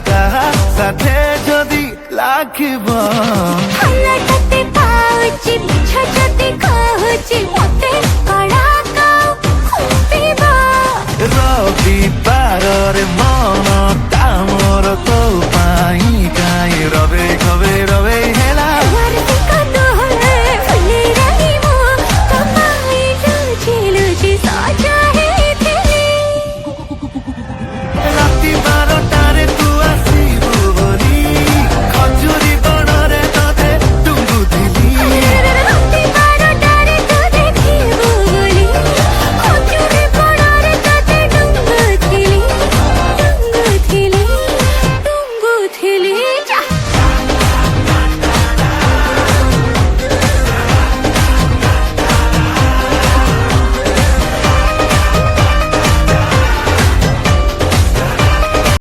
काहा साथे जदि लाखिब हल्लाटे पाउची मिछ जदि कहूची मते कड़ा काउ खुंपिबा रविवार रे मन